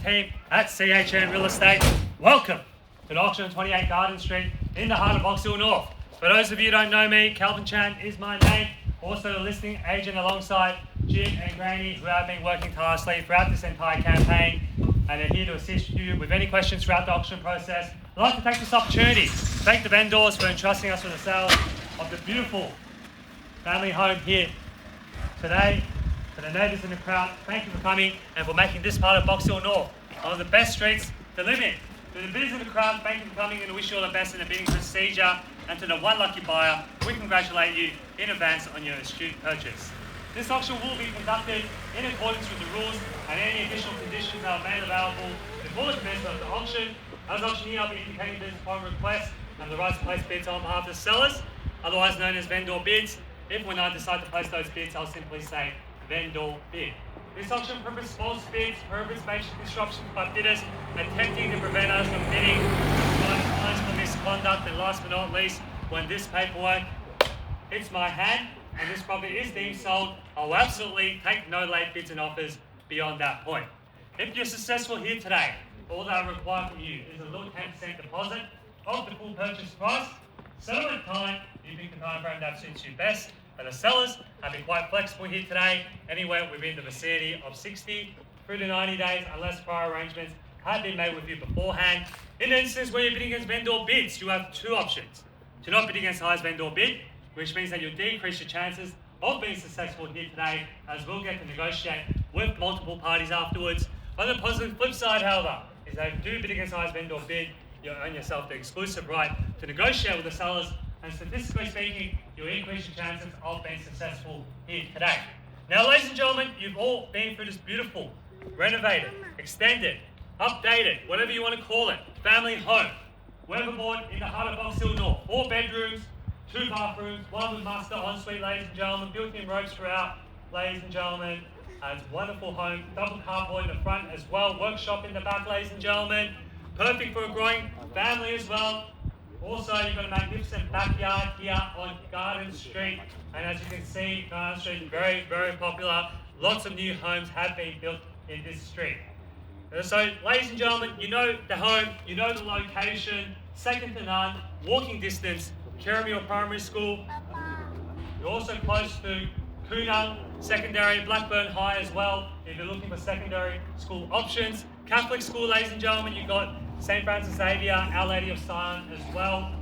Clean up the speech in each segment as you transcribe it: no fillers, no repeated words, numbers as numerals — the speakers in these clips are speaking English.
team at Chen Real Estate. Welcome to the auction on 28 Garden Street in the heart of Box Hill North. For those of you who don't know me, Chen is my name. Also the listing agent alongside Jim and Granny, who have been working tirelessly throughout this entire campaign, and they're here to assist you with any questions throughout the auction process. I'd like to take this opportunity to thank the vendors for entrusting us with the sale of the beautiful family home here today. To the neighbours in the crowd, thank you for coming and for making this part of Box Hill North one of the best streets to live in. To the bidders in the crowd, thank you for coming and wish you all the best in the bidding procedure. And to the one lucky buyer, we congratulate you in advance on your astute purchase. This auction will be conducted in accordance with the rules and any additional conditions that are made available before the commencement of the auction. As auctioneer, I'll be indicating bids upon request and the right to place bids on behalf of the sellers, otherwise known as vendor bids. If when I decide to place those bids, I'll simply say vendor bid. This auction prohibits false bids, prohibits major disruptions by bidders attempting to prevent us from bidding, fines for misconduct, and last but not least, when this paperwork hits my hand and this property is deemed sold, I'll absolutely take no late bids and offers beyond that point. If you're successful here today, all that I require from you is a little 10% deposit of the full purchase price. Settlement time, you pick the time frame that suits you best. But the sellers have been quite flexible here today, anywhere within the vicinity of 60 through to 90 days, unless prior arrangements have been made with you beforehand. In the instance where you're bidding against vendor bids, you have two options. To not bid against the highest vendor bid, which means that you'll decrease your chances of being successful here today, as we'll get to negotiate with multiple parties afterwards. On the positive flip side, however, is that if you do bid against the highest vendor bid, you earn yourself the exclusive right to negotiate with the sellers, and statistically speaking, you'll increase your chances of being successful here today. Now, ladies and gentlemen, you've all been through this beautiful, renovated, extended, updated, whatever you want to call it, family home. Weatherboard in the heart of Box Hill North. 4 bedrooms, 2 bathrooms, 1 with master ensuite, ladies and gentlemen, built-in robes throughout, ladies and gentlemen. It's a wonderful home, double carport in the front as well, workshop in the back, ladies and gentlemen. Perfect for a growing family as well. Also, you've got a magnificent backyard here on Garden Street, and as you can see, Garden Street is very, very popular. Lots of new homes have been built in this street. So, ladies and gentlemen, you know the home, you know the location, second to none, walking distance, Kirramil Primary School. You're also close to Coonung Secondary, Blackburn High as well, if you're looking for secondary school options. Catholic school, ladies and gentlemen, you've got St. Francis Xavier, Our Lady of Zion as well.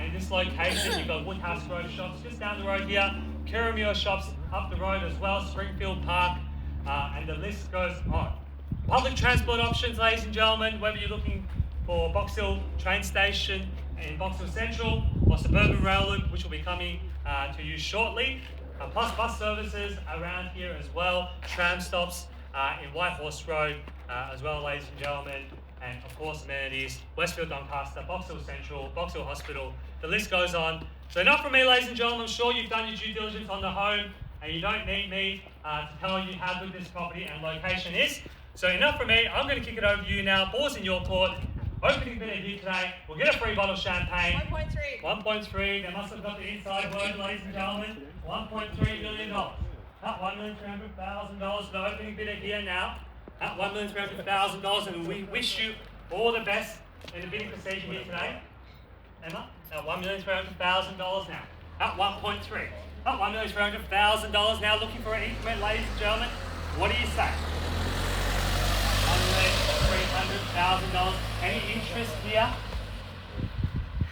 In this location, you've got Woodhouse Grove shops just down the road here, Kirramil shops up the road as well, Springfield Park, and the list goes on. Public transport options, ladies and gentlemen, whether you're looking for Box Hill train station in Box Hill Central or Suburban Rail Loop, which will be coming to you shortly, plus bus services around here as well, tram stops in Whitehorse Road as well, ladies and gentlemen. And of course amenities, Westfield Doncaster, Box Hill Central, Box Hill Hospital, the list goes on. So enough from me, ladies and gentlemen. I'm sure you've done your due diligence on the home and you don't need me to tell you how good this property and location is. So enough from me, I'm going to kick it over to you now. Ball's in your court. Opening bidder here today, we'll get a free bottle of champagne. 1.3. 1.3, they must have got the inside word, ladies and gentlemen. $1.3 million. At $1,300,000 for the opening bidder here now. At $1,300,000, and we wish you all the best in the bidding procedure here today. Emma, at $1,300,000 now. At 1.3. At $1,300,000 now, looking for an increment, ladies and gentlemen. What do you say? $1,300,000. Any interest here?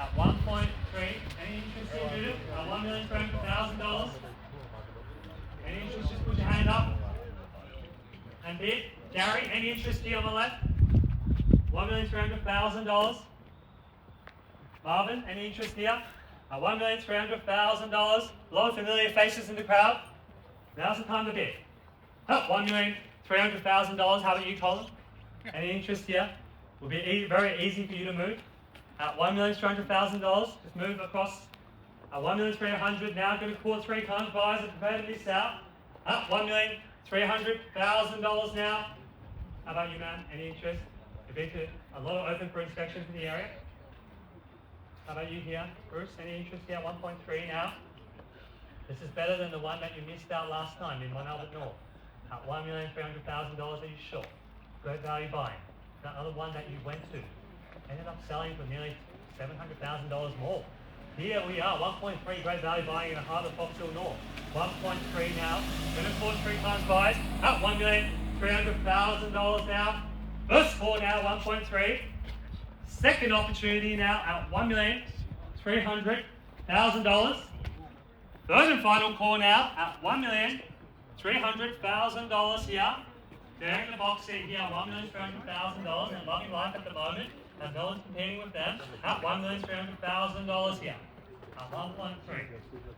At 1.3. Any interest here, Judith? At $1,300,000. Any interest? Just put your hand up and bid. Gary, any interest here on the left? $1,300,000. Marvin, any interest here? $1,300,000. A lot of familiar faces in the crowd. Now's the time to bid. $1,300,000. How about you, Colin? Any interest here? Will be very easy for you to move. At $1,300,000, just move across. At $1,300,000 now, go to court 3 times. Buyers are prepared to miss out. At $1,300,000 now. How about you, man? Any interest? A lot of open for inspections in the area. How about you here, Bruce? Any interest here? 1.3 now. This is better than the one that you missed out last time in 1 Albert North. At $1,300,000, are you sure? Great value buying. the other one that you went to, ended up selling for nearly $700,000 more. Here we are, 1.3 great value buying in the heart of Fox Hill North. 1.3 now, going to call 3 times buys at $1,300,000 now. First call now, 1.3. Second opportunity now at $1,300,000. Third and final call now at $1,300,000 here. They're in the box seat here, $1,300,000 and loving life at the moment. As no one's competing with them at $1,300,000 here. At 1.3.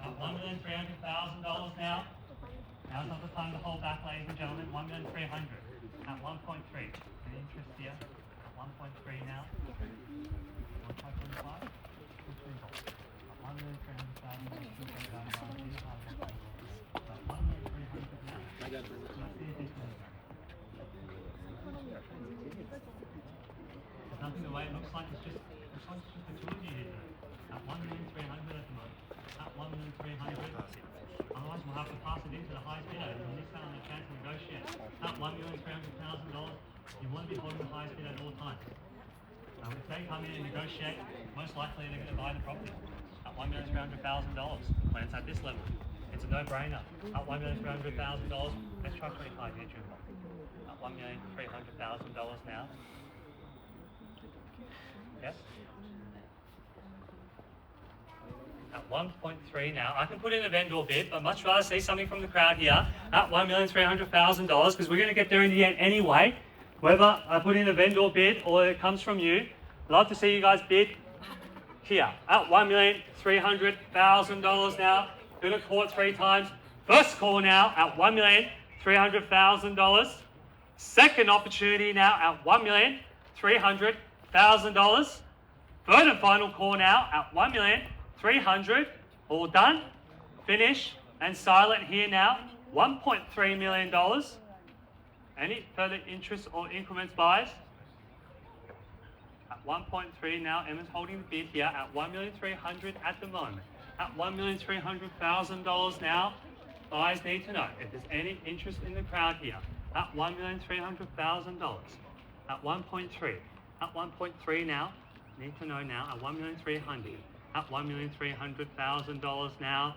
At $1,300,000 now. Now's not the time to hold back, ladies and gentlemen. $1,300,000 at 1.3. Any interest here? At 1.3 now. 1.25. At There's nothing the way it looks like. It's just the two of you here. At $1,300,000 at the moment. At $1,300,000. Otherwise, we'll have to pass it into the highest bidder. You'll miss out on the chance to negotiate. At $1,300,000, you want to be holding the highest bid at all times. If they come in and negotiate, most likely they're going to buy the property at $1,300,000 when it's at this level. It's a no-brainer. At $1,300,000, let's try 25 year jump. At $1,300,000 now. Yes. At 1.3 now. I can put in a vendor bid, but I'd much rather see something from the crowd here at $1,300,000 because we're going to get there in the end anyway. Whether I put in a vendor bid or it comes from you, I'd love to see you guys bid here at $1,300,000 now. Going to call it 3 times. First call now at $1,300,000. Second opportunity now at $1,300,000. Third and final call now at $1,300,000. All done, finish, and silent here now. $1.3 million. Any further interest or increments buys? At 1.3 now, Emma's holding the bid here at $1,300,000 at the moment. At $1,300,000 now, buyers need to know if there's any interest in the crowd here. At $1,300,000. At 1.3. At 1.3 now, need to know now at $1,300,000. At $1,300,000 now.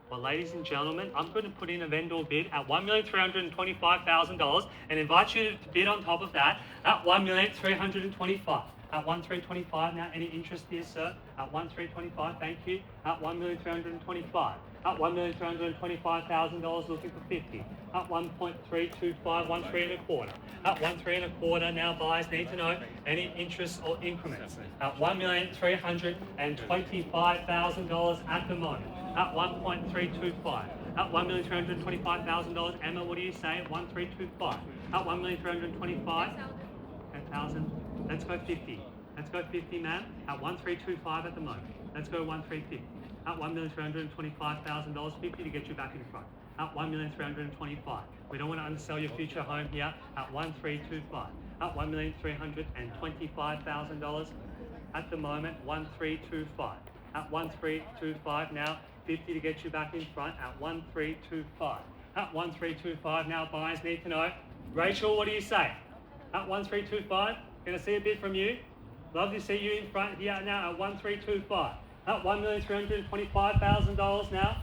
Well, ladies and gentlemen, I'm going to put in a vendor bid at $1,325,000 and invite you to bid on top of that at $1,325,000. At $1,325,000 now, any interest here, sir? At $1,325,000, thank you. At $1,325,000. At $1,325,000, looking for $50,000. At 1.325, 1.325. At 1.325 now, buyers need to know any interest or increments. At $1,325,000 at the moment. At 1.325. At $1,325,000, Emma, what do you say? 1.325. At $1,325,000, let's go 50. Let's go 50, ma'am. At 1.325 at the moment. Let's go 1.350. At $1,325,000, 50 to get you back in front. At $1,325,000. We don't want to undersell your future home here. At 1.325. At $1,325,000 at the moment. 1.325. At 1.325 now. 50 to get you back in front at 1.325. At 1.325 now, buyers need to know. Rachel, what do you say? At 1.325, gonna see a bid from you. Love to see you in front here now at 1.325. At $1,325,000 now.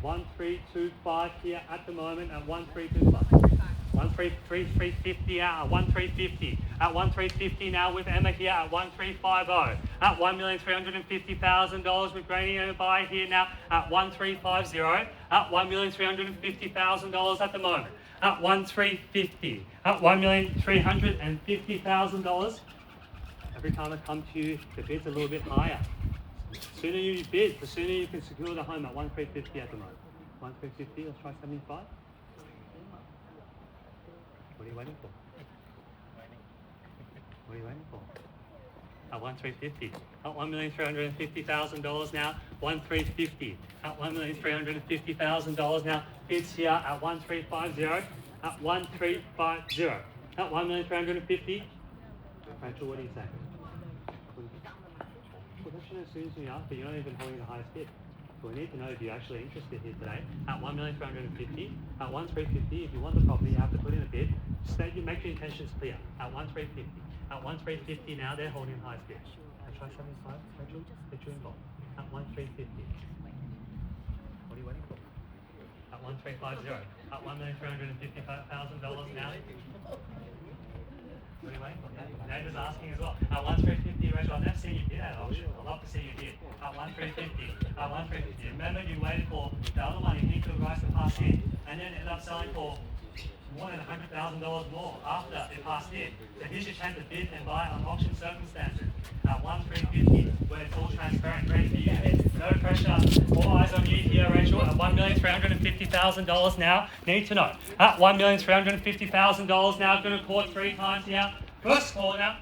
1.325 here at the moment at 1.325. 1.350 out at 1.350. At 1.350 now with Emma here at 1.350. At $1,350,000 with Granny and a buy here now at 1.350. At $1,350,000 at the moment. At 1.350. At $1,350,000. Every time I come to you, the bid's a little bit higher. The sooner you bid, the sooner you can secure the home at 1.350 at the moment. 1.350, let's try 75. What are you waiting for? What are you waiting for? At 1.350. At $1,350,000 now. 1.350. At $1,350,000 now. Bids here at 1.350. At 1.350. At $1,350,000. Rachel, what do you say? Well, that should know as soon as you are, but you're not even holding the highest bid. So we need to know if you're actually interested here today. At $1,350,000. At 1.350, if you want the property, you have to put in a bid State you make your intentions clear. At 1,350. At 1,350 now they're holding highest bid. At try 75, Rachel, get you involved. At 1,350. What are you waiting for? At 1,350. At $1,350,000 now. What are you waiting for? Neighbour's asking as well. At 1,350, Rachel, I've never seen you bid at auction. I'd love to see you bid. At 1,350. At 1,350. Remember you waited for the other one, you need to rise to pass in, and then end up selling for more than $100,000 more after it passed in. So here's your chance to bid and buy on auction circumstances. At 1,350, where it's all transparent, ready for you. No pressure. All eyes on you here, Rachel. At $1,350,000 now. Need to know. At $1,350,000 now. Going to court 3 times here. First call now.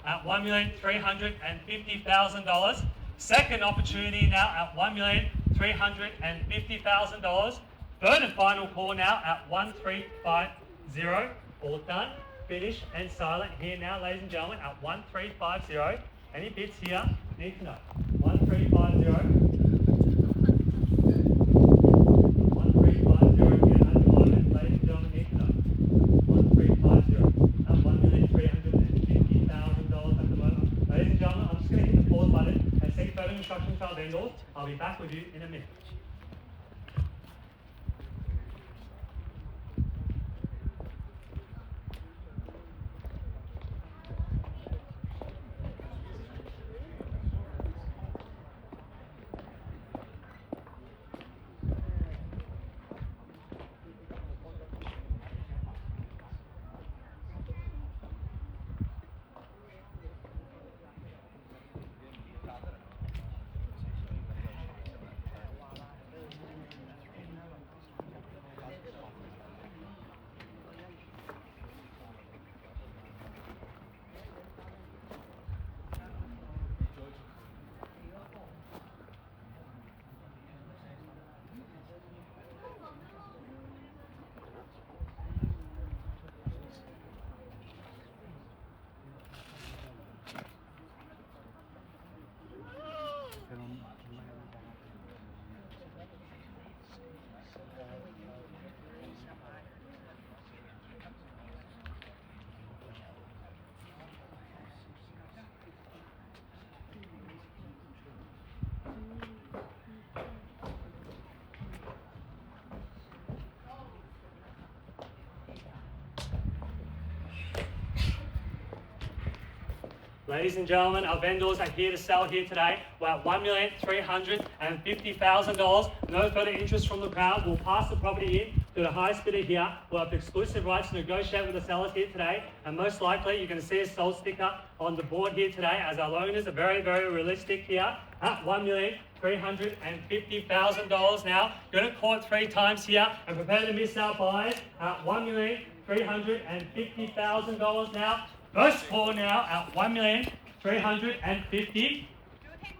At $1,350,000. Second opportunity now at $1,350,000. Third and final call now at 1,350. All done, finished and silent here now, ladies and gentlemen, at 1,350. Any bids here? Need to know. 1,350. 1,350 here at the moment, ladies and gentlemen, need to know. 1,350 at $1,350,000 at the moment. Ladies and gentlemen, I'm just going to hit the pause button and seek further instructions from our vendors. I'll be back with you in a minute. Ladies and gentlemen, our vendors are here to sell here today. We're at $1,350,000. No further interest from the crowd. We'll pass the property in to the highest bidder here. We'll have exclusive rights to negotiate with the sellers here today. And most likely, you're going to see a sold sticker on the board here today, as our owners are very, very realistic here at $1,350,000 now. Going to court 3 times here and prepare to miss our buyers at $1,350,000 now. First call now at $1,350,000. Do you take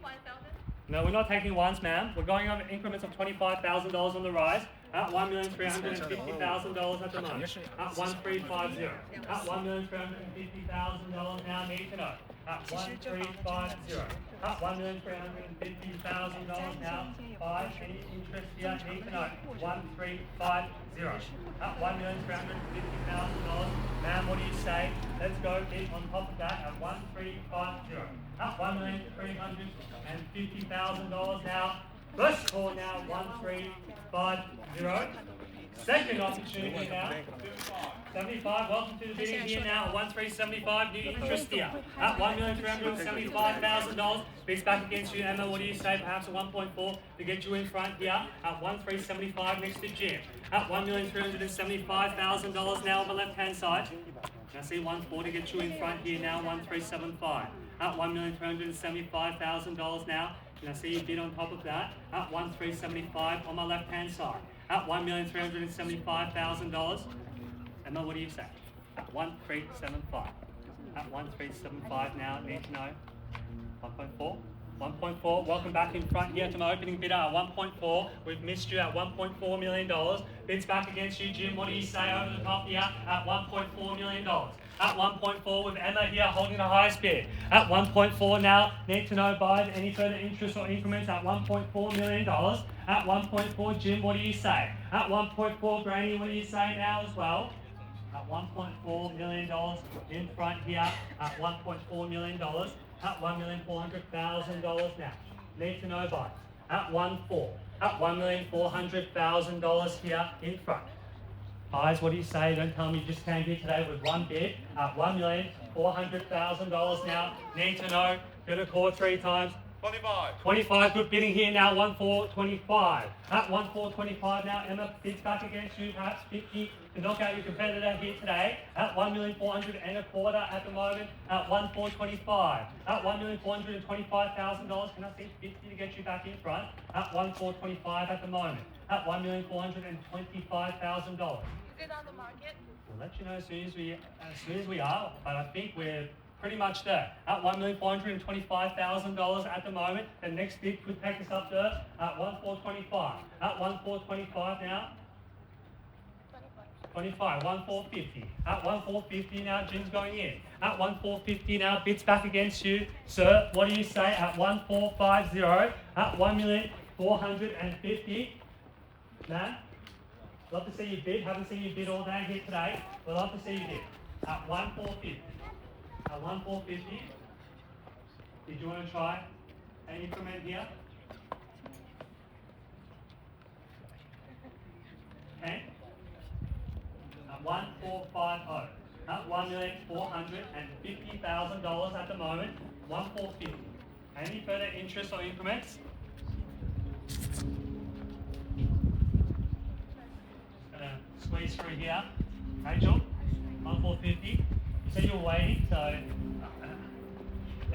1,000? No, we're not taking ones, ma'am. We're going on increments of $25,000 on the rise at $1,350,000 at the moment. At 1,350. At $1,350,000 now. Need to know. At 1,350. At $1,350,000 now. 5 any interest here. Need to know. 1,350. At $1,350,000. Ma'am, what do you say? Let's go bid on top of that at 1,350. At $1,350,000 now. First call now 1,350. Second opportunity now. 75. Welcome to the bidding here now at 1,375. New interest here at $1,375,000. Bids back against you, Emma. What do you say? Perhaps a 1.4 to get you in front here at 1,375 next to Jim. At $1,375,000 now on the left-hand side. Now see 1.4 to get you in front here now. 1,375 at $1,375,000 now. Now see you bid on top of that at 1,375 on my left-hand side. At $1,375,000. Emma, what do you say? At 1,375. At 1,375 now, need to know. 1.4. 1.4. Welcome back in front here to my opening bidder at 1.4. We've missed you at $1.4 million. Bids back against you, Jim. What do you say over the top here at $1.4 million? At 1.4 with Emma here holding the highest bid. At 1.4 now, need to know buyers any further interest or increments at $1.4 million. At 1.4, Jim, what do you say? At 1.4, Granny, what do you say now as well? at $1.4 million. In front here at $1.4 million. At $1,400,000 now. Need to know buys. At 1.4. At $1,400,000 here in front. Guys, what do you say? Don't tell me you just came here today with one bid at $1,400,000 now. Need to know. Gonna call 3 times. 25. 25, good bidding here now, 1,425. At 1,425 now, Emma bids back against you, perhaps 50 to knock out your competitor here today. At 1,425,000 at the moment, at 1,425. At $1,425,000, can I see 50 to get you back in front? At 1,425 at the moment, at $1,425,000. Is it on the market? We'll let you know as soon as we are, but I think we're pretty much there. At $1,425,000 at the moment. The next bid could take us up there at 1,425. At 1,425 now. 25, 1,450. At 1,450 now, Jim's going in. At 1,450 now, bids back against you. Sir, what do you say at 1,450? At 1,450. Man, love to see you bid. Haven't seen you bid all day here today. We'd love to see you bid. At 1,450. At 1,450. Did you want to try an increment here? Okay. At 1,450. At $1,450,000 at the moment. 1,450. Any further interest or increments? Gonna squeeze through here. Rachel, 1,450. You said you were waiting, so are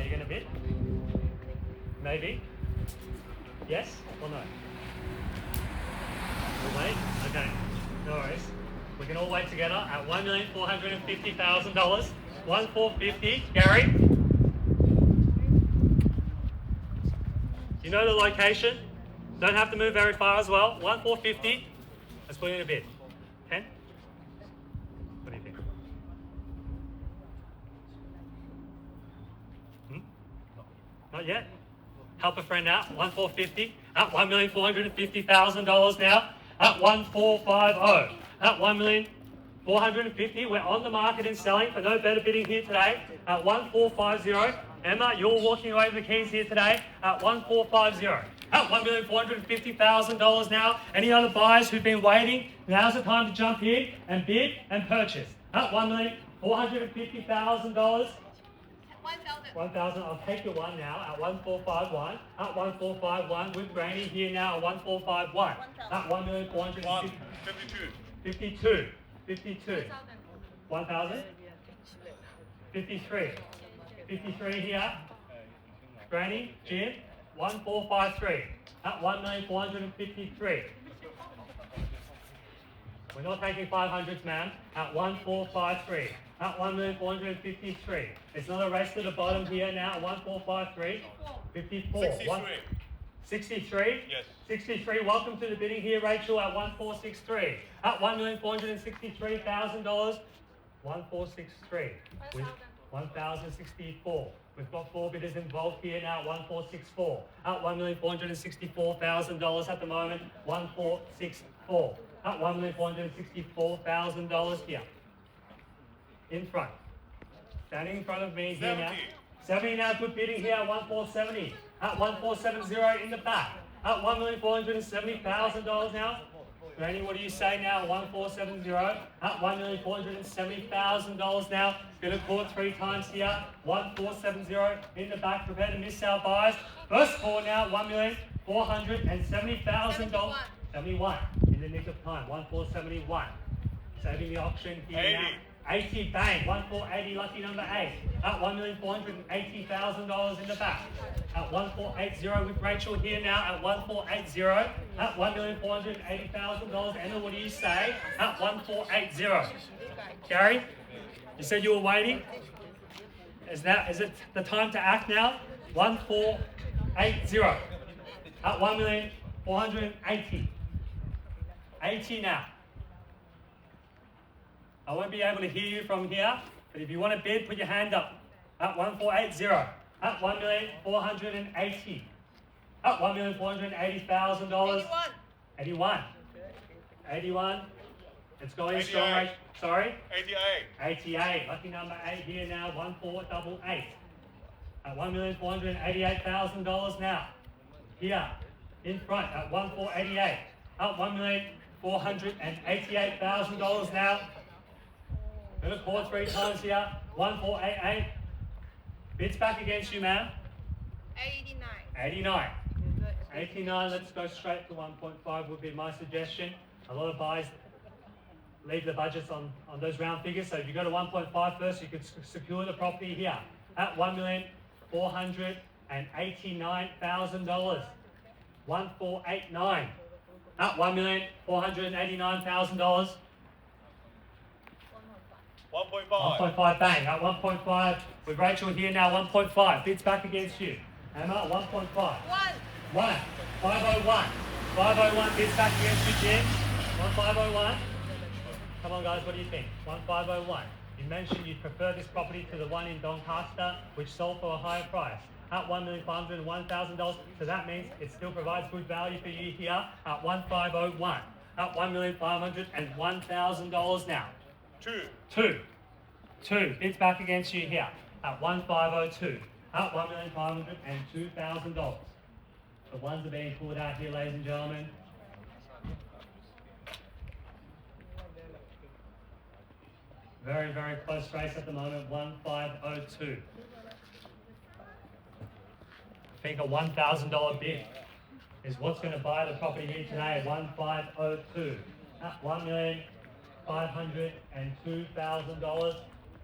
you going to bid? Maybe? Yes or no? We'll wait? Okay, no worries. We can all wait together at $1,450,000. 1,450. Gary? You know the location? Don't have to move very far as well. 1,450. Let's put in a bid. 10? What do you think? Not yet. Help a friend out. 1,450. At $1,450,000 now. At 1,450. At 1,450,000. We're on the market and selling for no better bidding here today. At 1,450. Emma, you're walking away with the keys here today. At 1,450. At $1,450,000 now. Any other buyers who've been waiting? Now's the time to jump in and bid and purchase. At $1,450,000. 1,000. I'll take your one now at 1,451. At 1,451 with Granny here now at 1,451. At 1,450,000. 52. 1,000. 53. 53 here. Granny, Jim, 1,453. At 1,453,000. We're not taking 500s, ma'am. At 1,453. At 1,453,000. It's not a race to the bottom here now at 1,453. 54. 63? Yes. 63. Welcome to the bidding here, Rachel, at 1,463. At $1,463,000. 1,463. With 1,064. We've got 4 bidders involved here now at 1,464. At $1,464,000 at the moment. 1,464. At $1,464,000 here. In front. Standing in front of me here 70. now. 70 now, good bidding here at 1,470. At 1,470 in the back. At $1,470,000 now. Granny, what do you say now? 1,470. At $1,470,000 now. Gonna call it 3 times here. 1,470 in the back. Prepare to miss our buys. First call now. $1,470,000. 71 in the nick of time. 1,471. Saving the auction here 80. now. 80, bang, 1,480, lucky number 8. At $1,480,000 in the back. At 1,480 with Rachel here now at 1,480. At $1,480,000. Emma, what do you say? At 1,480. Gary, you said you were waiting. Is it the time to act now? 1,480. At 1,480,000. 80 now. I won't be able to hear you from here, but if you want to bid, put your hand up. At 1,480. At $1,480,000. At $1,480,000. 81. 81. It's going strong. Right? Sorry? 88. 88. Lucky number 8 here now. 1488. At $1,488,000 now. Here, in front at 1488. Up $1,488,000 now. Gonna call 3 times here. 1488. Bids back against you, ma'am. 89. 89. 89, let's go straight to 1.5 would be my suggestion. A lot of buyers leave the budgets on those round figures. So if you go to 1.5 first, you could secure the property here at $1,489,000. 1489 at $1,489,000. 1.5. 1.5 bang at 1.5 with Rachel here now. 1.5 bids back against you. Emma 1.5. 1. 501. 501 bids back against you, Jim. 1501. Come on, guys, what do you think? 1501. You mentioned you prefer this property to the one in Doncaster, which sold for a higher price at $1,501,000. So that means it still provides good value for you here at 1501. At $1,501,000 now. 2 bids back against you here at 1502. At $1,502,000. The ones are being pulled out here, ladies and gentlemen. Very, very close race at the moment, 1502. I think a $1,000 bid is what's going to buy the property here today, 1502. At $1,502,000.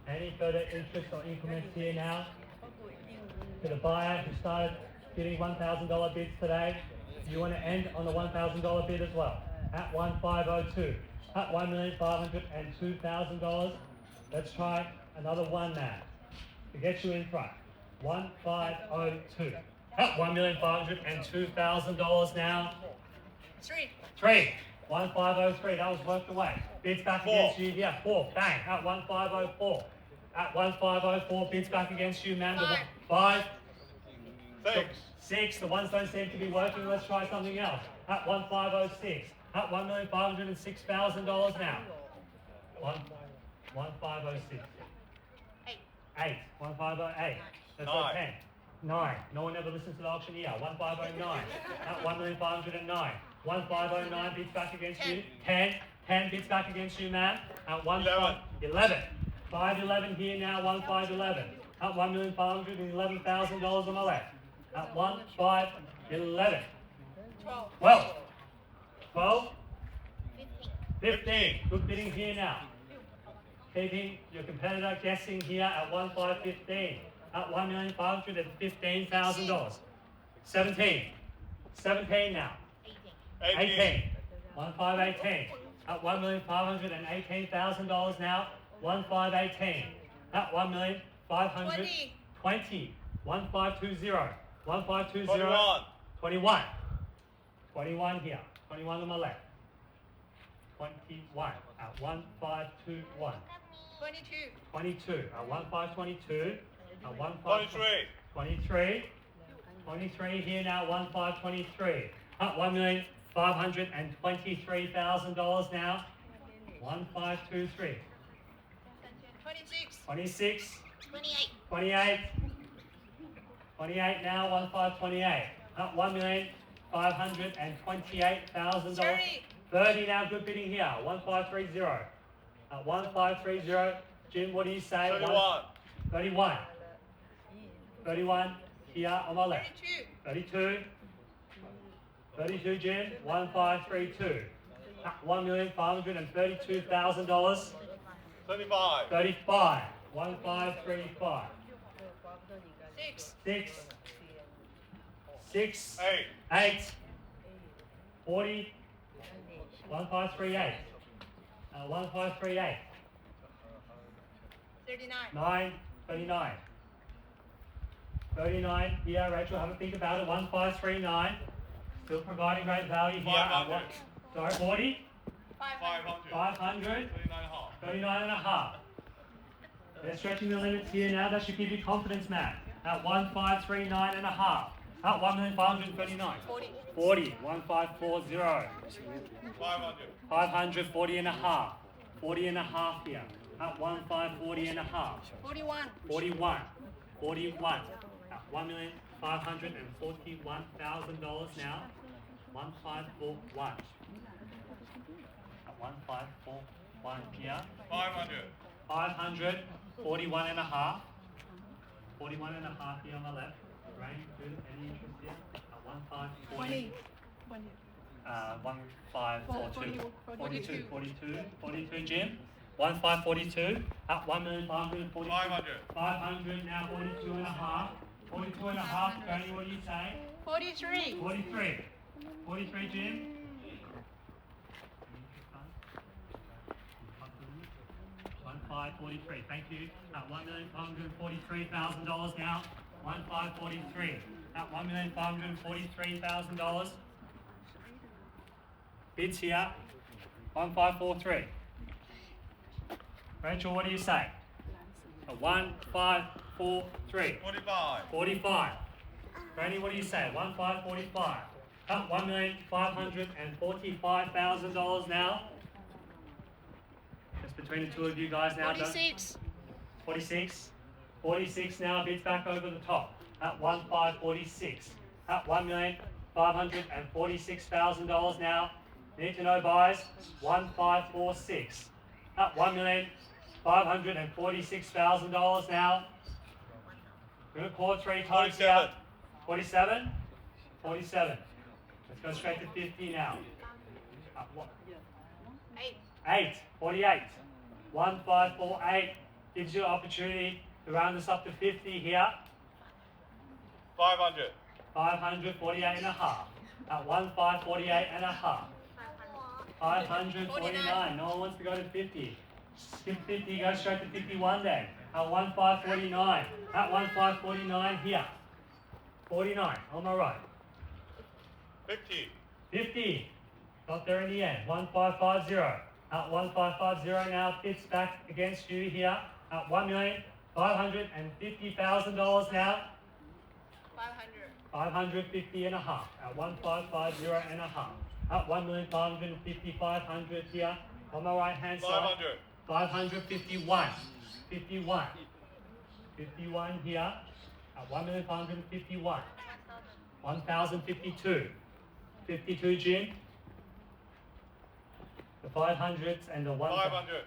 Any further interest or increments here now? To the buyer who started getting $1,000 bids today, you want to end on the $1,000 bid as well. At 1502. At $1,502,000. Let's try another one now to get you in front. 1502. At $1,502,000 now. 3. 1503. That was worked away. Bids back against you. Yeah, 4. Bang. At 1504. At 1504. Bids back against you, man. 5. 6. The ones don't seem to be working. Let's try something else. At 1506. At $1,506,000 now. 1506. 8. 1508. Let's go 10. 9. No one ever listens to the auction here. 1509. At $1,509. 1509 bids back against you. 10. 10 bids back against you, ma'am. At 11. 511 here now. 1511. At $1,511,000 on my left. At 1511. 12. 12. 15. Good bidding here now. Keeping your competitor guessing here at 1515. At $1,515,000. 17. 17 now. 18. 1518. At $1,518,000 now. 1518. At $1,520. 1520. 1520. 21. 21 here. 21 on my left. 21 at 1521. 22 at 1522. At 23. 23 here now. 1523. At $1,523,000 now. 1523. 26. 28 now. 1528. At $1,528,000. 30 now, good bidding here. 1530. At 1530, Jim, what do you say? 31. 31 here on my left. 32. 32, Jim. 1532. At $1,532,000. 35. 35. 1535. 6. 8. 40. 1538. 1538. 39. 39 here, Rachel, have a think about it. 1539. Still providing great value here. 500. Sorry, 40? 500. 500. 39.5. 39.5. They're stretching the limits here now. That should give you confidence, Matt. At 1539.5. At 1,539. 40. 1540. 500. 540.5. 40 and a half here. At 1,540 and a half. 41. 41. 41. At $1,541,000 now. 1,541. At 1,541 here. 500. 541 and a half. 41 and a half here on the left. Range, good. Any interest here? At 1,540. 1,542. 42, Jim. 1,542 at 1,540. 500. 500 now, 42 and a half. 42 and a half, Tony, what do you say? 43. 43. 43, Jim. 1,543. Thank you. At $1,543,000 now. 1,543. At $1,543,000. Bids here. 1,543. Rachel, what do you say? A 1,543. 45. 45. Randy, what do you say? 1,545. At $1,545,000 now. Just between the two of you guys now. 46. 46. 46 now, bids back over the top. At 1,546. At $1,546,000 now. Need to know buys. 1,546. At $1,546,000 now. We're going to call it 3 times here. 47. 47. Let's go straight to 50 now. At what? 8. 8. 48. 1,548 gives you an opportunity to round this up to 50 here. 500. 548 and a half. At 1,548 and a half. 549. No one wants to go to 50. Skip 50, go straight to 51 then. At 1,549. At 1,549 here. 49 on my right. 50. 50. Got there in the end. 1,550. At 1,550 now fits back against you here. At $1,550,000 now. 500. 550 and a half. At 1,550 and a half. At 1,550,500 here on my right hand side. 500. 551. 51. 51 here. At 1,551. 1,052. 52, Jim. The 500s and the 500.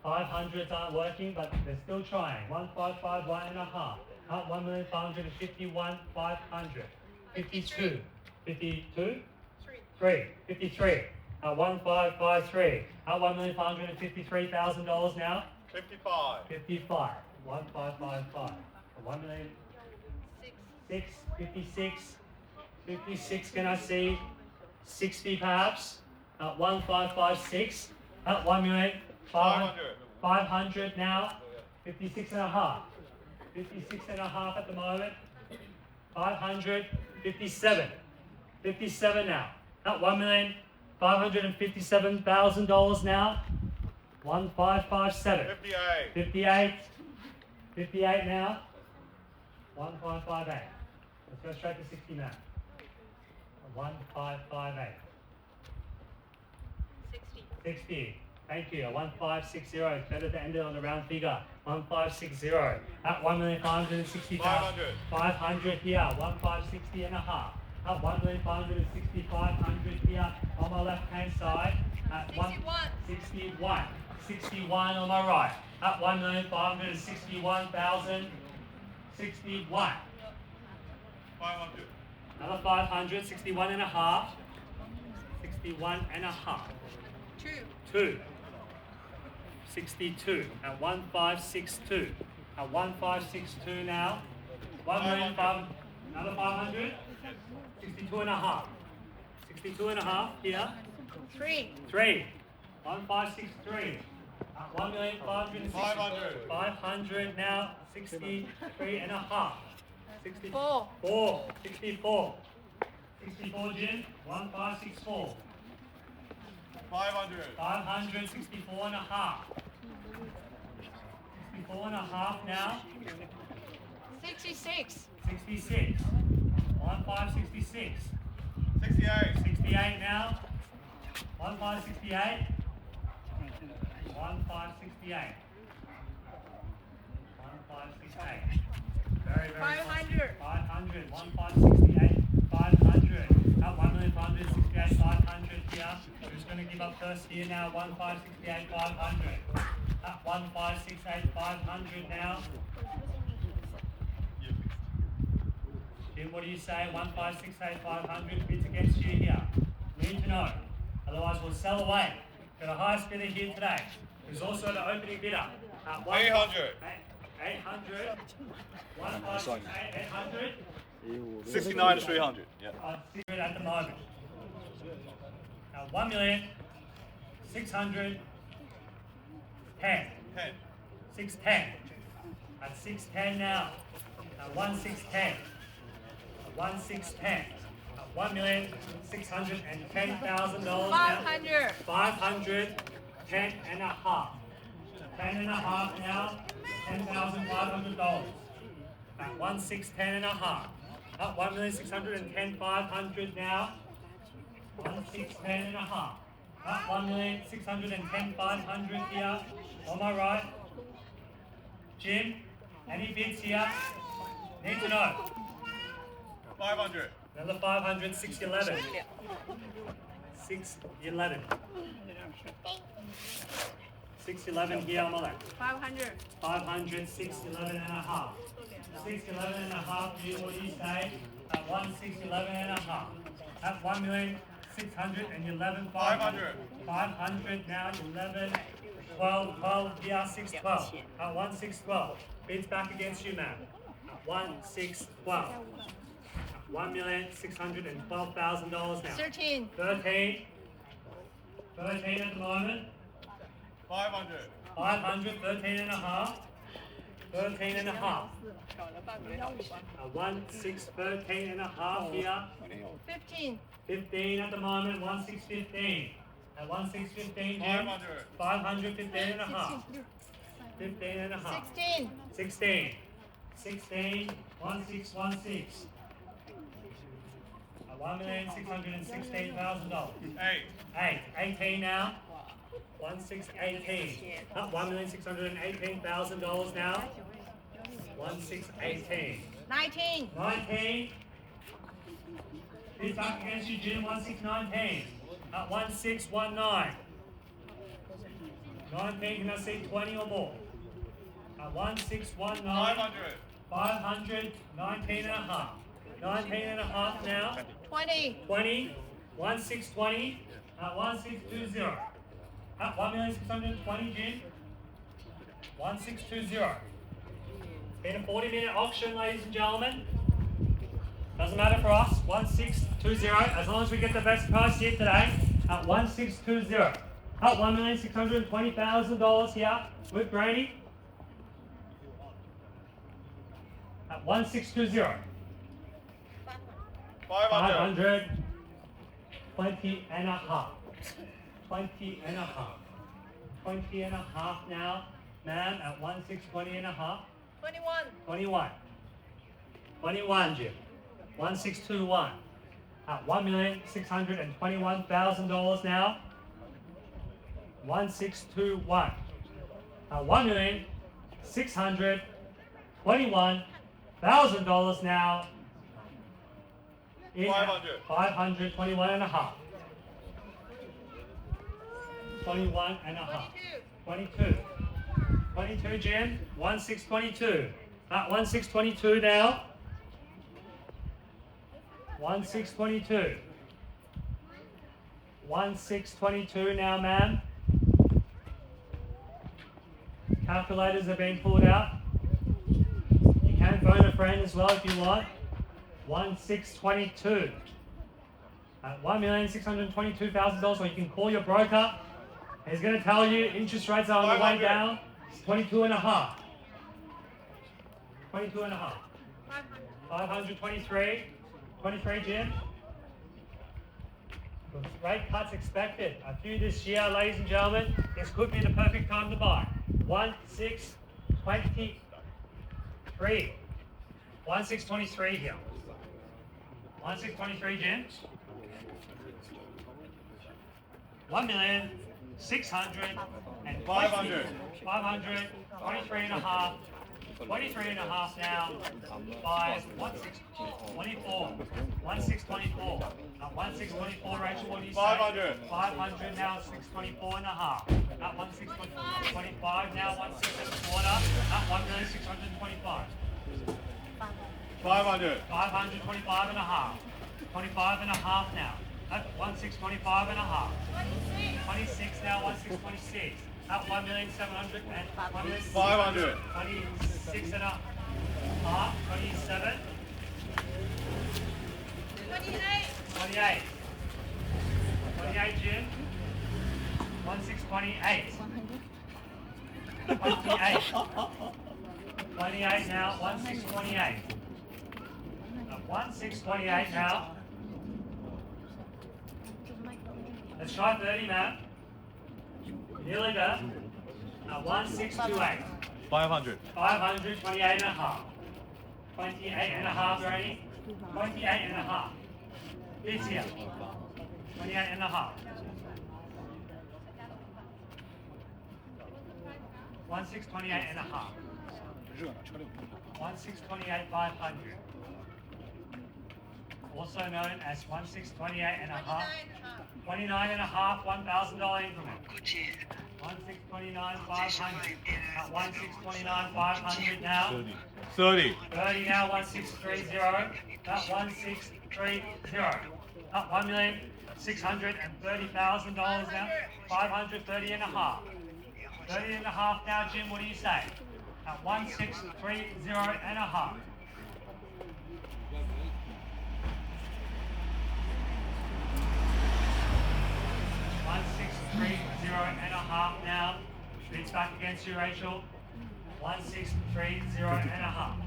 500s aren't working, but they're still trying. 1,551 and a half. At 1,551,500. 52. 52? 3. 53. At 1,553. At $1,553,000 now. 55. 55. 1,555. At 1,000,000. 6. 56. 56. Can I see 60 perhaps? At 1,556. At 1,500,000. 500 now. 56 and a half. 56 and a half at the moment. 557. 57 now. At $1,557,000 now. 1,557. 58. 58. 58 now. 1,558. Let's go straight to 60 now. 1,558. 60. 60. Thank you. 1,560. It's better to end it on a round figure. 1,560. At 1,560,000. 500. 500 here. 1,560 and a half. At 1,560,500 here on my left hand side. At 61. 61. 61 on my right. At 1,561,000. 61. 500. Another 500. 61 and a half. 61 and a half. 2. 2. 62 at 1,562. At 1,562 now. 1,500,000. Another 500. 62 and a half. 62 and a half here. 3. 3. 1,563. At 1,560,000. 500. 500 now. 63 and a half. 4. 4. 64. 64, Jim. 1,564. 500. 564 and a half. 64 and a half now. 66. 66. 1,566. 68. 68 now. 1,568. 1568. 1568. Very, very 500. 500. 1568. 500. At 1,568,500 here. Who's going to give up first here now? 1568,500. At 1568,500 now. Jim, what do you say? 1568,500 bids against you here. Need to know. Otherwise, we'll sell away. Got a highest bidder here today. Who's also the opening bidder. At 800. 800. 1568, 800. 69 to 300. Yeah. 600 at the moment. Now 1,610,000. 10. 610. At 610 now. At 1610. At 1610. At $1,610,000 now. 500. 500. 10 and a half. 10 and a half now. $10,500. At 1610 and a half. At 1,610,500 now. 1610 and a half. At 1,610,500 here. On my right. Jim, any bids here? Need to know. 500. Another 500, 611. 611. 611 here on my left. 500. 500, 611 and a half. 611 and a half, you what do you say? At 1611 and a half. At 1,611,500. 500 now, 11, 12, 12 here, 612. At 1612. Bids back against you, man. At 1612. $1,612,000 now. 13. 13. 13 at the moment. 500. 500, 13 and a half. 13 and a half. 1613 and a half here. 15. 15 at the moment, 1615. At 1615, 500. 500, 15 and a half. 15 and a half. 16. 16. 16, 1616. At $1,616,000. 8. 18 now. 1618. Up $1,618,000 now. 1618. 19. 19. Bid back against you, Jim. 1619. At 1619. 19. Can I see 20 or more? At 1619. 500. 500. 19 and a half. 19 and a half now. 20. 20. 1620. At 1620. At 1,620, Jim. 1620. Been a 40-minute auction, ladies and gentlemen. Doesn't matter for us. 1620. As long as we get the best price here today. At 1620. At $1,620,000 here with Brady. At 1620. 500. 20 and a half. 20 and a half. 20 and a half now. Ma'am, at 1620 and a half. 21. 21. 21, Jim. 1621. At $1,621,000 now. 1621. At $1,621,000 now. In 500. 521 and a half. 21 and a half. 22. 22. 22, Jim. 1622. At 1622 now. 1622. 1622 now, ma'am. Calculators have been pulled out. You can phone a friend as well if you want. 1622. At $1,622,000, or you can call your broker. He's going to tell you interest rates are on the way 500. down. 22 and a half. 22 and a half. 523. 23, Jim. With rate cuts expected. A few this year, ladies and gentlemen. This could be the perfect time to buy. 1623. 1623 here. 1623, Jim. $1,610,000. 500. 500, 23 and a half. 23 and a half now. 5, 1624. 1624. 1624, Rachel, what do you say? 500. 500 now, 624 and a half. At 1625 now, 16 and a quarter. At 1,625. 500. 525 and a half. 25 and a half now. At 1625 and a half. 26 now, 1626. At 1,700 and 500. 26 and a half. 27. 28. 28, Jim. 1628. 28. 28 now, 1628. 1628 now. Let's try 30, Matt. Nearly there. 1628. 500. 500, 28 and a half. 28 and a half, ready? 28 and a half. This here. 28 and a half. 1628 and a half. 1628, 500. Also known as 1628 and a half. 29 and a half, $1,000 increment. 1629, 500. At 1629, 500 now. 30. 30 now, 1630. At 1630. At $1,630,000 now. 530 and a half. 30 and a half now, Jim, what do you say? At 1630 and a half. 1630 and a half now. Spins back against you, Rachel. 1630 and a half.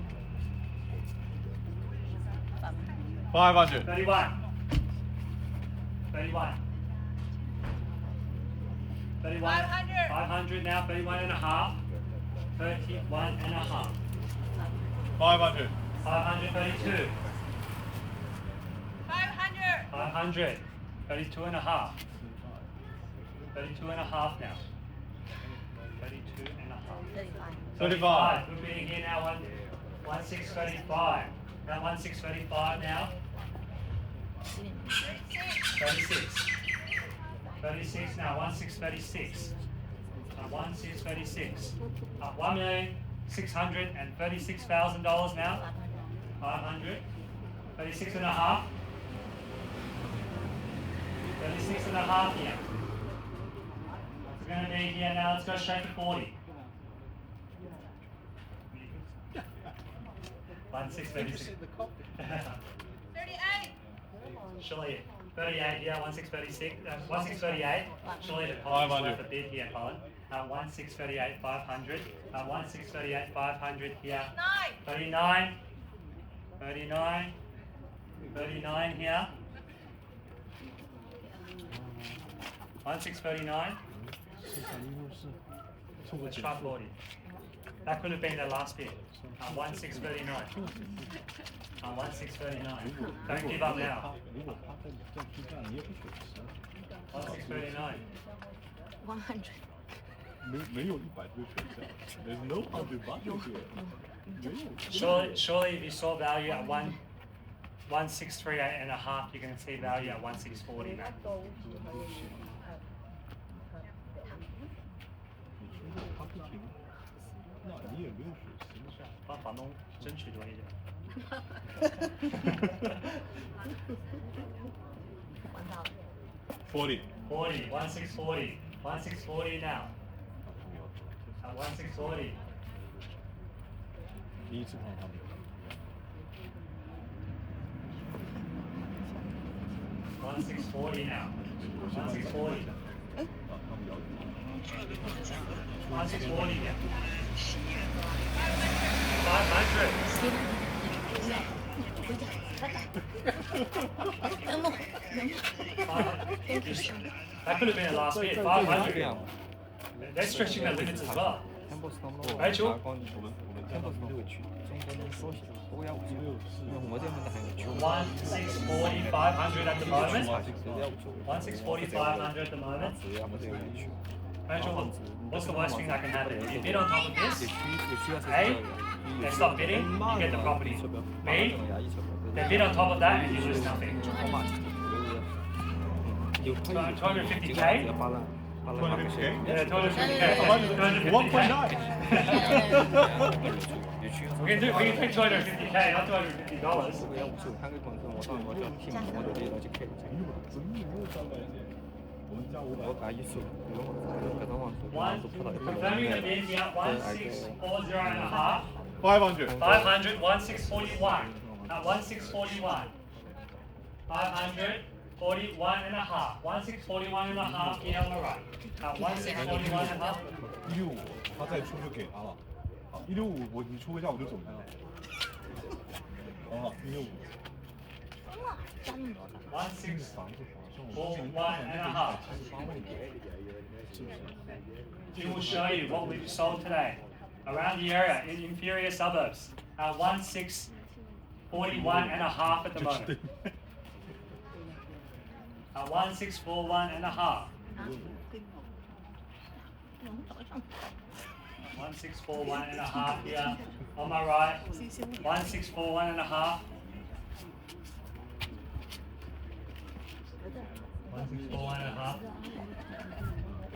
500. 31. 31. 31. 500. 500 now, 31 and a half. 31 and a half. 500. 532. 500. 500. 32 and a half. 32 and a half now. 32 and a half. 35. Good bidding here now, 1635. Now 1635 now. 36. 36 now, 1636. 1636. $1,636,000 now. 500. 36 and a half. 36 and a half here. It's going to be here now. Let's go straight to 40. 1636. 38. Surely 38 here, 1636. 1638. Surely the Collins is worth a bid here, Colin. 1638, 500. 1638, 500 here. 39. 39. 39 here. 1639. Let's try 40. That could have been the last bid. 1639. 1639. Don't give up now. 1639. 100. 没有100个选项 There's no 100 buttons here. 没有 Surely if you saw value at 1638 and a half, you're going to see value at 1640 now. 那你也没有水行下帮房东争取多一点。 40. 40, 1640. 1640 now. At 1640. 第一次看他们 1640 now. 1640. 1640 now. 500. That could have been a last bid. 500. They're stretching their limits as well. Rachel? 1640, 500 at the moment. 1640, 500 at the moment. Rachel, what's the worst thing that can happen? If you bid on top of this, 也需要 A, they stop bidding, you get the property. B, they bid on top of that and you lose nothing. So 250k? 250k? Yeah, 250k. 1.9. We can take 250k, not $250. Confirming the bid here, 1640 and a half. 500. 500, 1641. At 1641. 541 and a half. 1641 and a half here on the right. At 1641 and a half. 165他再出就给他了。好，165你出个价我就走开了。好，165。疯了，加那么多的。 1641 and a half. It will show you what we've sold today around the area in inferior suburbs. 1641 and a half at the moment. 1641 and a half. 1641 and a half here on my right. 1641 and a half. 1641 and a half.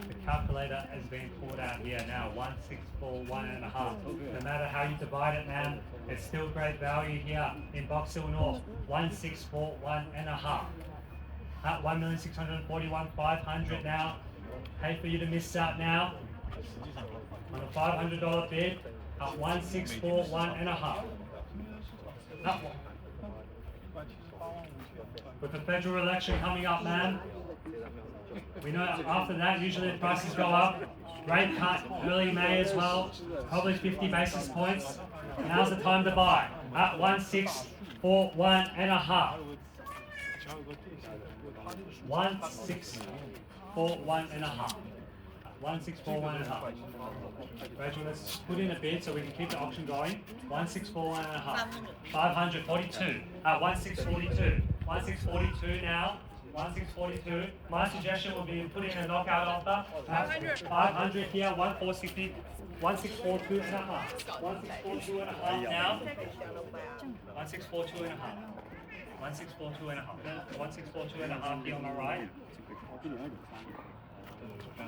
The calculator has been pulled out here now. 1641 and a half. No matter how you divide it, man, it's still great value here in Box Hill North. 1641 and a half. At 1,641,500 now. Hate for you to miss out now. On a $500 bid at 1641 and a half. That one. With the federal election coming up, man, we know after that usually the prices go up. Rate cut early May as well, probably 50 basis points. Now's the time to buy at 1641 and a half. 1641 and a half. 1641 and a half. Rachel, let's put in a bid so we can keep the auction going. 1641 and a half. 542 at 1642. 1642 now. 1642. My suggestion would be putting a knockout offer at 500 here. 1460. 1642 and a half. 1642 and a half now. 1642 and a half. 1642 and a half. 1642 and a half here on my right.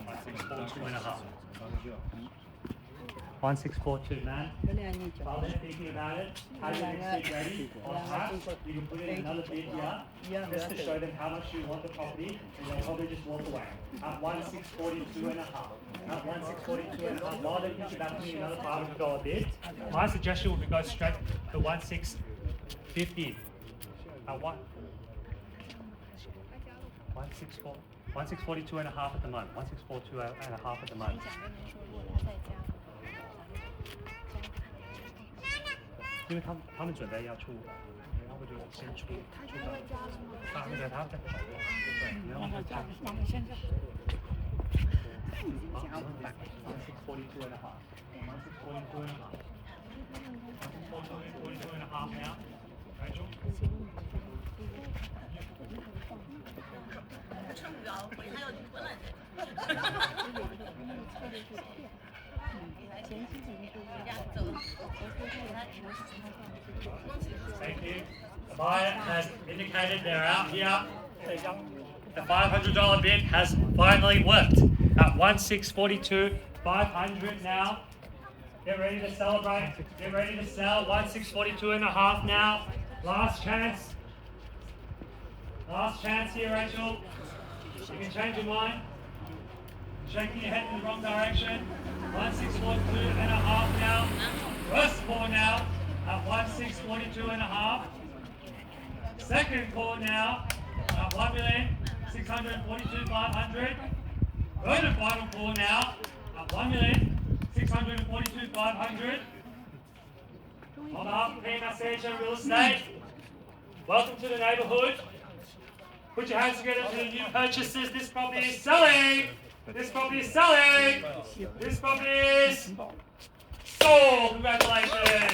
1642 and a half. 1642, man. While they're thinking about it, have your next bid ready on that. You can put in another bid here, just to show them how much you want the property, and they'll probably just walk away. At 1642 and a half. At 1642 and a half. While they're thinking about putting another $500 bid, my suggestion would be go straight to 1650. At 1642 and a half at the moment. 1642 and a half at the moment. 因为他们准备要出，然后我就先出到，那个他在跑，对，然后他我们先走。 1642 and a half. 1642 and a half. 1642 and a half now. Rachel? 撑不了，回他要离婚了。 Thank you. The buyer has indicated they're out here. The $500 bid has finally worked at 1642, 500 now. Get ready to celebrate. Get ready to sell. 1642 and a half now. Last chance. Last chance here, Rachel. You can change your mind. Shaking your head in the wrong direction. 1642 and a half now. First call now at 1642 and a half. Second call now at 1,642,500. Third and final call now at 1,642,500. On behalf of Chen Real Estate, welcome to the neighbourhood. Put your hands together to the new purchasers. This property is selling. This property is selling. This property is sold. Congratulations.